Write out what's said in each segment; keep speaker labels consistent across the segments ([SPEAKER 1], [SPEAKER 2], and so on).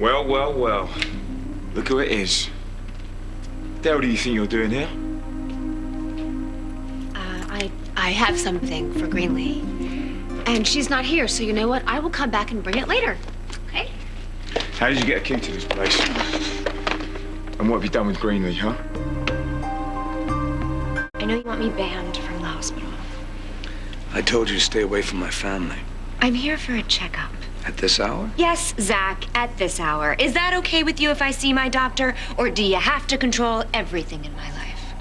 [SPEAKER 1] Well, well, well. Look who it is. What the hell do you think you're doing here?
[SPEAKER 2] I have something for Greenlee. And she's not here, so you know what? I will come back and bring it later. Okay?
[SPEAKER 1] How did you get a key to this place? And what have you done with Greenlee, huh?
[SPEAKER 2] I know you want me banned from the hospital.
[SPEAKER 3] I told you to stay away from my family.
[SPEAKER 2] I'm here for a checkup.
[SPEAKER 3] At this hour?
[SPEAKER 4] Yes, Zach, at this hour. Is that okay with you if I see my doctor? Or do you have to control everything in my life?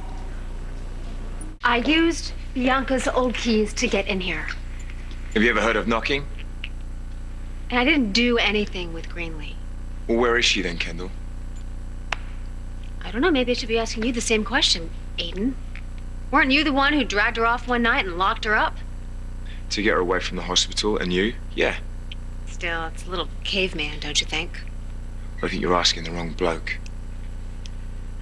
[SPEAKER 2] I used Bianca's old keys to get in here.
[SPEAKER 1] Have you ever heard of knocking?
[SPEAKER 2] And I didn't do anything with Greenlee.
[SPEAKER 1] Well, where is she then, Kendall?
[SPEAKER 2] I don't know, maybe I should be asking you the same question, Aidan. Weren't you the one who dragged her off one night and locked her up?
[SPEAKER 1] To get her away from the hospital, and you? Yeah.
[SPEAKER 2] Still, it's a little caveman, don't you think?
[SPEAKER 1] I think you're asking the wrong bloke.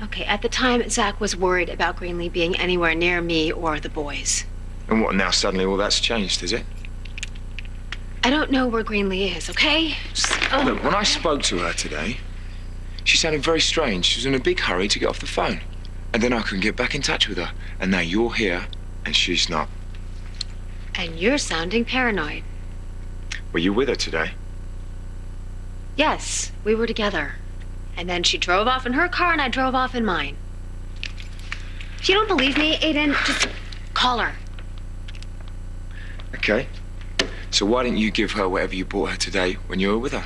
[SPEAKER 2] Okay, at the time, Zach was worried about Greenlee being anywhere near me or the boys.
[SPEAKER 1] And what, now suddenly all that's changed, is it?
[SPEAKER 2] I don't know where Greenlee is, okay?
[SPEAKER 1] Look, when I spoke to her today, she sounded very strange. She was in a big hurry to get off the phone. And then I couldn't get back in touch with her. And now you're here, and she's not.
[SPEAKER 2] And you're sounding paranoid.
[SPEAKER 1] Were you with her today?
[SPEAKER 2] Yes, we were together. And then she drove off in her car and I drove off in mine. If you don't believe me, Aidan, just call her.
[SPEAKER 1] Okay. So why didn't you give her whatever you bought her today when you were with her?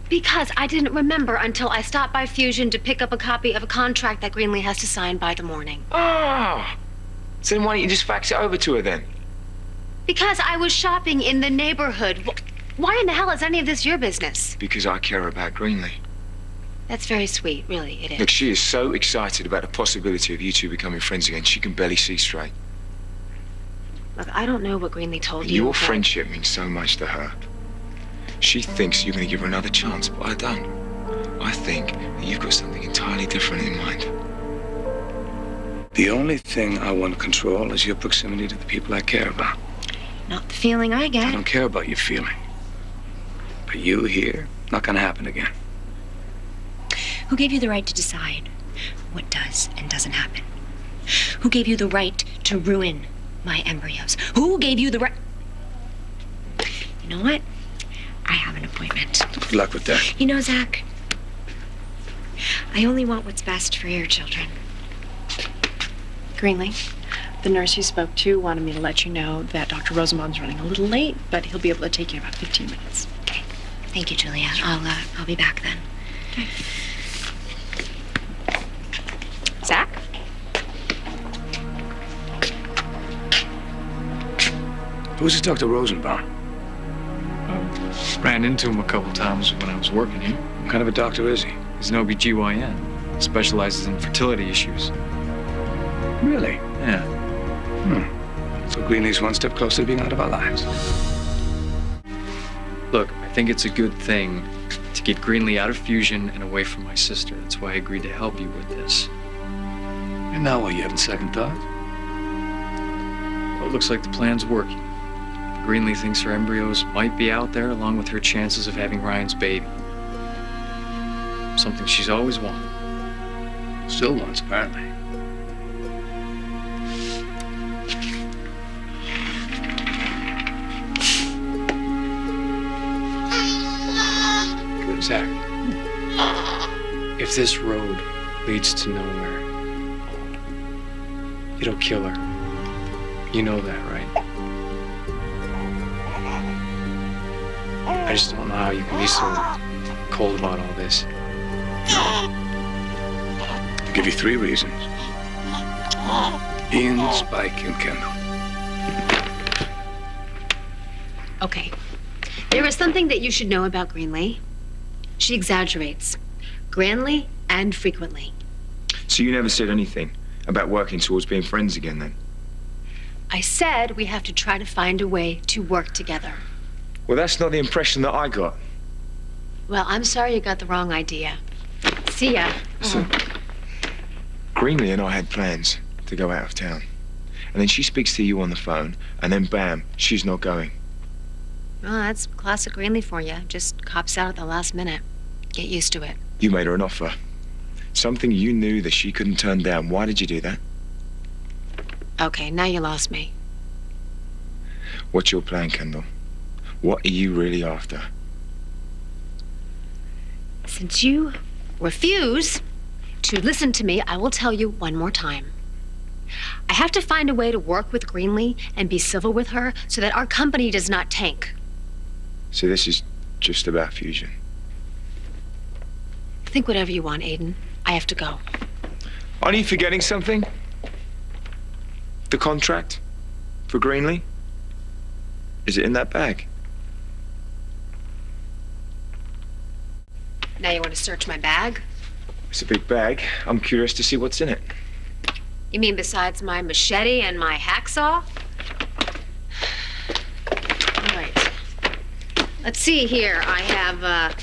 [SPEAKER 2] Because I didn't remember until I stopped by Fusion to pick up a copy of a contract that Greenlee has to sign by the morning.
[SPEAKER 1] Ah! So then why don't you just fax it over to her then?
[SPEAKER 2] Because I was shopping in the neighborhood. Why in the hell is any of this your business?
[SPEAKER 1] Because I care about Greenlee.
[SPEAKER 2] That's very sweet, really, it is.
[SPEAKER 1] Look, she is so excited about the possibility of you two becoming friends again, she can barely see straight.
[SPEAKER 2] Look, I don't know what Greenlee told you.
[SPEAKER 1] Your friendship means so much to her. She thinks you're going to give her another chance, but I don't. I think that you've got something entirely different in mind.
[SPEAKER 3] The only thing I want to control is your proximity to the people I care about.
[SPEAKER 4] Not the feeling I
[SPEAKER 3] I
[SPEAKER 4] get.
[SPEAKER 3] don't care about your feeling. But you here, not going to happen again.
[SPEAKER 4] Who gave you the right to decide what does and doesn't happen? Who gave you the right to ruin my embryos? Who gave you the right? You know what? I have an appointment.
[SPEAKER 3] Good luck with that.
[SPEAKER 4] You know, Zach, I only want what's best for your children.
[SPEAKER 5] Greenlee, the nurse you spoke to wanted me to let you know that Dr. Rosenbaum's running a little late, but he'll be able to take you in about 15 minutes.
[SPEAKER 4] Okay. Thank you, Julia. I'll be back then.
[SPEAKER 5] Okay. Zach?
[SPEAKER 3] Who's this Dr. Rosenbaum?
[SPEAKER 6] Ran into him a couple times when I was working here.
[SPEAKER 3] What kind of a doctor is he?
[SPEAKER 6] He's an OB/GYN. Specializes in fertility issues.
[SPEAKER 3] Really?
[SPEAKER 6] Yeah.
[SPEAKER 3] So Greenlee's one step closer to being out of our lives.
[SPEAKER 6] Look, I think it's a good thing to get Greenlee out of Fusion and away from my sister. That's why I agreed to help you with this.
[SPEAKER 3] And now what, you having second thoughts?
[SPEAKER 6] Well, it looks like the plan's working. Greenlee thinks her embryos might be out there along with her chances of having Ryan's baby. Something she's always wanted.
[SPEAKER 3] Still wants, apparently.
[SPEAKER 7] Zach, if this road leads to nowhere, it'll kill her. You know that, right? I just don't know how you can be so cold about all this.
[SPEAKER 3] I'll give you 3 reasons. Ian, Spike, and Kendall.
[SPEAKER 2] Okay. There is something that you should know about Greenlee. She exaggerates. Grandly and frequently.
[SPEAKER 1] So you never said anything about working towards being friends again then?
[SPEAKER 2] I said we have to try to find a way to work together.
[SPEAKER 1] Well, that's not the impression that I got.
[SPEAKER 2] Well, I'm sorry you got the wrong idea. See ya.
[SPEAKER 1] So, Greenlee and I had plans to go out of town. And then she speaks to you on the phone, and then bam, she's not going.
[SPEAKER 2] Well, that's classic Greenlee for you. Just cops out at the last minute. Get used to it.
[SPEAKER 1] You made her an offer. Something you knew that she couldn't turn down. Why did you do that?
[SPEAKER 2] Okay, now you lost me.
[SPEAKER 1] What's your plan, Kendall? What are you really after?
[SPEAKER 2] Since you refuse to listen to me, I will tell you one more time. I have to find a way to work with Greenlee and be civil with her so that our company does not tank.
[SPEAKER 1] So this is just about fusion.
[SPEAKER 2] Think whatever you want, Aidan. I have to go.
[SPEAKER 1] Aren't you forgetting something? The contract for Greenlee? Is it in that bag?
[SPEAKER 2] Now you want to search my bag?
[SPEAKER 1] It's a big bag. I'm curious to see what's in it.
[SPEAKER 2] You mean besides my machete and my hacksaw? All right. Let's see here. I have,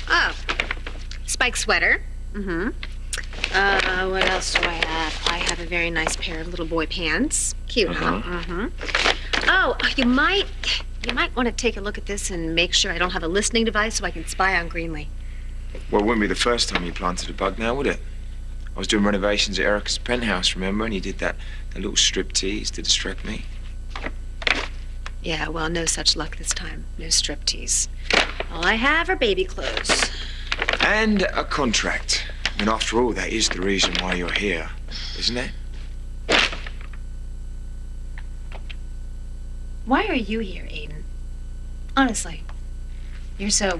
[SPEAKER 2] spike sweater. Mm-hmm. What else do I have? I have a very nice pair of little boy pants. Cute, huh? Mm-hmm. Oh, you might want to take a look at this and make sure I don't have a listening device so I can spy on Greenlee.
[SPEAKER 1] Well, it wouldn't be the first time you planted a bug now, would it? I was doing renovations at Erica's penthouse, remember? And you did that little striptease to distract me.
[SPEAKER 2] Yeah, well, no such luck this time. No striptease. All I have are baby clothes.
[SPEAKER 1] And a contract. I mean, after all, that is the reason why you're here, isn't it?
[SPEAKER 2] Why are you here, Aidan? Honestly. You're so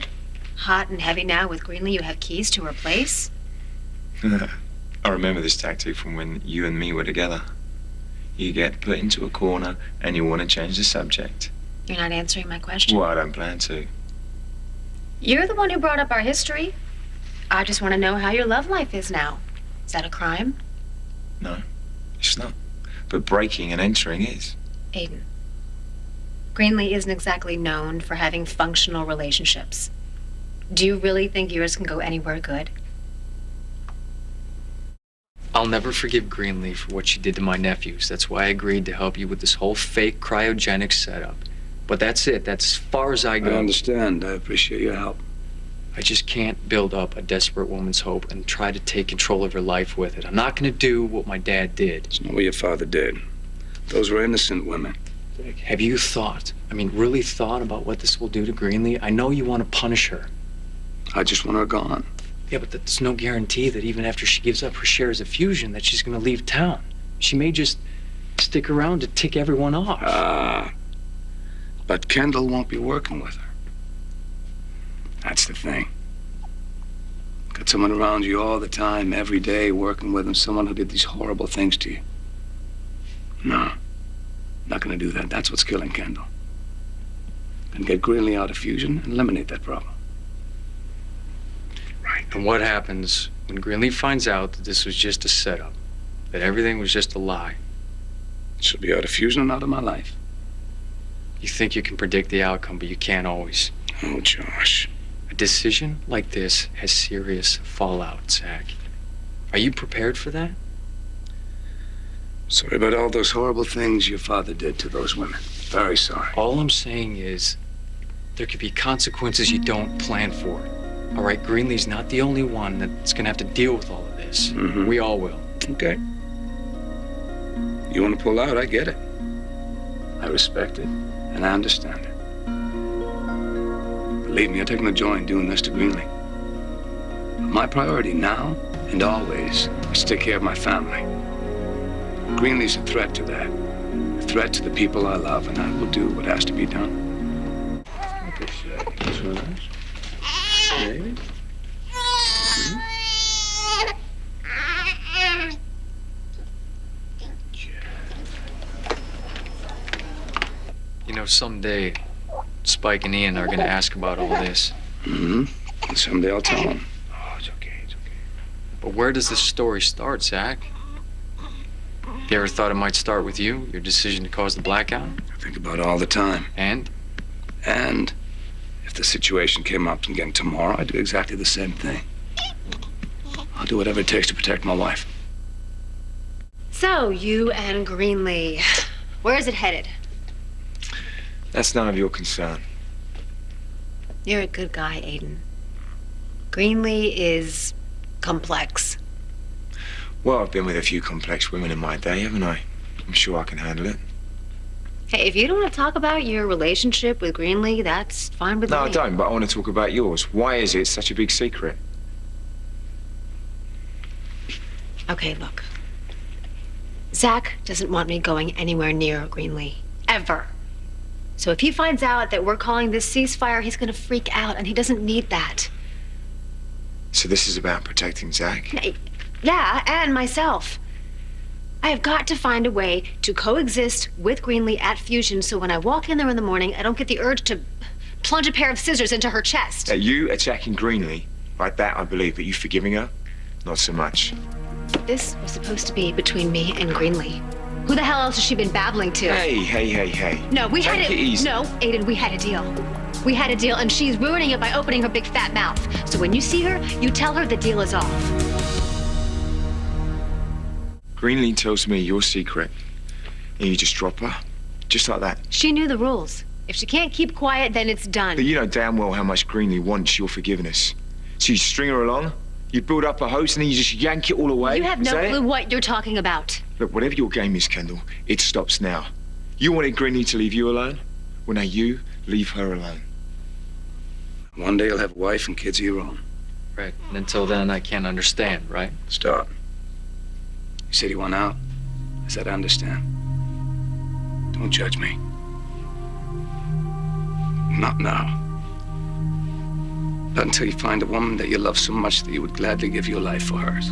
[SPEAKER 2] hot and heavy now with Greenlee you have keys to her place?
[SPEAKER 1] I remember this tactic from when you and me were together. You get put into a corner and you want to change the subject.
[SPEAKER 2] You're not answering my question?
[SPEAKER 1] Well, I don't plan to.
[SPEAKER 2] You're the one who brought up our history. I just want to know how your love life is now. Is that a crime?
[SPEAKER 1] No, it's not. But breaking and entering is.
[SPEAKER 2] Aidan, Greenlee isn't exactly known for having functional relationships. Do you really think yours can go anywhere good?
[SPEAKER 6] I'll never forgive Greenlee for what she did to my nephews. That's why I agreed to help you with this whole fake cryogenic setup. But that's it. That's as far as I go.
[SPEAKER 3] I understand. I appreciate your help.
[SPEAKER 6] I just can't build up a desperate woman's hope and try to take control of her life with it. I'm not going to do what my dad did.
[SPEAKER 3] It's not what your father did. Those were innocent women.
[SPEAKER 6] Have you thought, really thought about what this will do to Greenlee? I know you want to punish her.
[SPEAKER 3] I just want her gone.
[SPEAKER 6] Yeah, but there's no guarantee that even after she gives up her shares of Fusion that she's going to leave town. She may just stick around to tick everyone off.
[SPEAKER 3] But Kendall won't be working with her. That's the thing. Got someone around you all the time, every day, working with him, someone who did these horrible things to you. No, not gonna do that. That's what's killing Kendall. Gonna get Greenlee out of Fusion and eliminate that problem.
[SPEAKER 6] Right. And what happens when Greenlee finds out that this was just a setup, that everything was just a lie?
[SPEAKER 3] She'll be out of Fusion and out of my life.
[SPEAKER 6] You think you can predict the outcome, but you can't always.
[SPEAKER 3] Oh, Josh.
[SPEAKER 6] A decision like this has serious fallout, Zach. Are you prepared for that?
[SPEAKER 3] Sorry about all those horrible things your father did to those women. Very sorry.
[SPEAKER 6] All I'm saying is there could be consequences you don't plan for. All right, Greenlee's not the only one that's gonna have to deal with all of this.
[SPEAKER 3] Mm-hmm.
[SPEAKER 6] We all will.
[SPEAKER 3] Okay. You want to pull out, I get it. I respect it, and I understand it. Believe me, I'm taking a joy in doing this to Greenlee. My priority now and always is to take care of my family. Greenlee's a threat to that. A threat to the people I love, and I will do what has to be done. This one is. Maybe.
[SPEAKER 6] You know, someday Spike and Ian are gonna ask about all this.
[SPEAKER 3] Mm-hmm. And someday I'll tell them. Oh, it's okay, it's okay.
[SPEAKER 6] But where does this story start, Zach? You ever thought it might start with you, your decision to cause the blackout?
[SPEAKER 3] I think about it all the time.
[SPEAKER 6] And?
[SPEAKER 3] And if the situation came up again tomorrow, I'd do exactly the same thing. I'll do whatever it takes to protect my wife.
[SPEAKER 2] So, you and Greenlee, where is it headed?
[SPEAKER 1] That's none of your concern.
[SPEAKER 2] You're a good guy, Aidan. Greenlee is complex.
[SPEAKER 1] Well, I've been with a few complex women in my day, haven't I? I'm sure I can handle it.
[SPEAKER 2] Hey, if you don't want to talk about your relationship with Greenlee, that's fine with me.
[SPEAKER 1] No, I don't, but I want to talk about yours. Why is it such a big secret?
[SPEAKER 2] Okay, look. Zach doesn't want me going anywhere near Greenlee. Ever. So if he finds out that we're calling this ceasefire, he's gonna freak out, and he doesn't need that.
[SPEAKER 1] So this is about protecting Zach?
[SPEAKER 2] Yeah, and myself. I have got to find a way to coexist with Greenlee at Fusion so when I walk in there in the morning, I don't get the urge to plunge a pair of scissors into her chest.
[SPEAKER 1] You attacking Greenlee, like that I believe, but you forgiving her? Not so much.
[SPEAKER 2] This was supposed to be between me and Greenlee. Who the hell else has she been babbling to?
[SPEAKER 1] Hey.
[SPEAKER 2] No, we had
[SPEAKER 1] Take it easy.
[SPEAKER 2] No, Aidan, we had a deal. We had a deal, and she's ruining it by opening her big fat mouth. So when you see her, you tell her the deal is off.
[SPEAKER 1] Greenlee tells me your secret, and you just drop her? Just like that?
[SPEAKER 2] She knew the rules. If she can't keep quiet, then it's done.
[SPEAKER 1] But you know damn well how much Greenlee wants your forgiveness. So you string her along, you build up a host, and then you just yank it all away?
[SPEAKER 2] You have no clue what you're talking about.
[SPEAKER 1] Look, whatever your game is, Kendall, it stops now. You wanted Greenlee to leave you alone? Well, now you leave her alone.
[SPEAKER 3] One day you'll have a wife and kids of your own.
[SPEAKER 6] Right. And until then, I can't understand, right?
[SPEAKER 3] Stop. You said you want out. I said I understand. Don't judge me. Not now. Not until you find a woman that you love so much that you would gladly give your life for hers.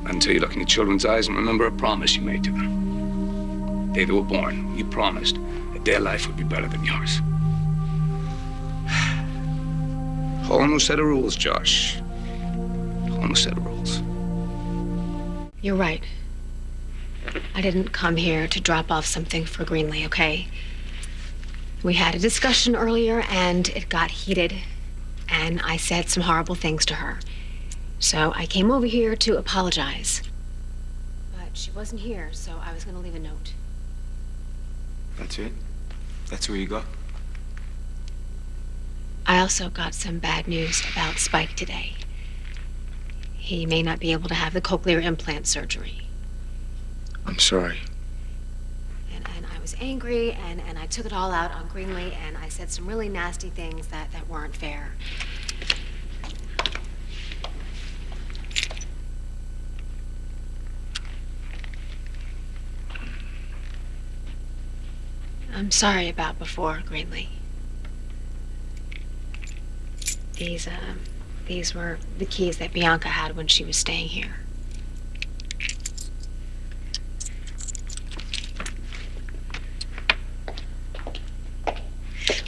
[SPEAKER 3] Not until you look in your children's eyes and remember a promise you made to them. The day they were born, you promised that their life would be better than yours. Whole new set of rules, Josh. Whole new set of rules.
[SPEAKER 2] You're right. I didn't come here to drop off something for Greenlee, okay? We had a discussion earlier, and it got heated, and I said some horrible things to her. So I came over here to apologize. But she wasn't here, so I was gonna leave a note.
[SPEAKER 1] That's it? That's all you got?
[SPEAKER 2] I also got some bad news about Spike today. He may not be able to have the cochlear implant surgery.
[SPEAKER 1] I'm sorry.
[SPEAKER 2] And I was angry, and I took it all out on Greenlee, and I said some really nasty things that weren't fair. I'm sorry about before, Greenlee. These were the keys that Bianca had when she was staying here.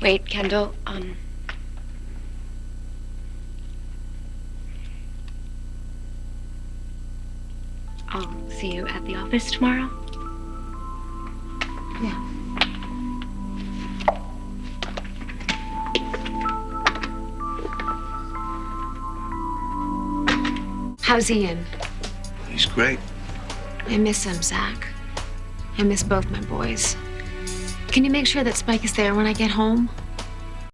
[SPEAKER 4] Wait, Kendall, I'll see you at the office tomorrow.
[SPEAKER 2] Yeah. How's Ian?
[SPEAKER 3] He's great.
[SPEAKER 2] I miss him, Zach. I miss both my boys. Can you make sure that Spike is there when I get home?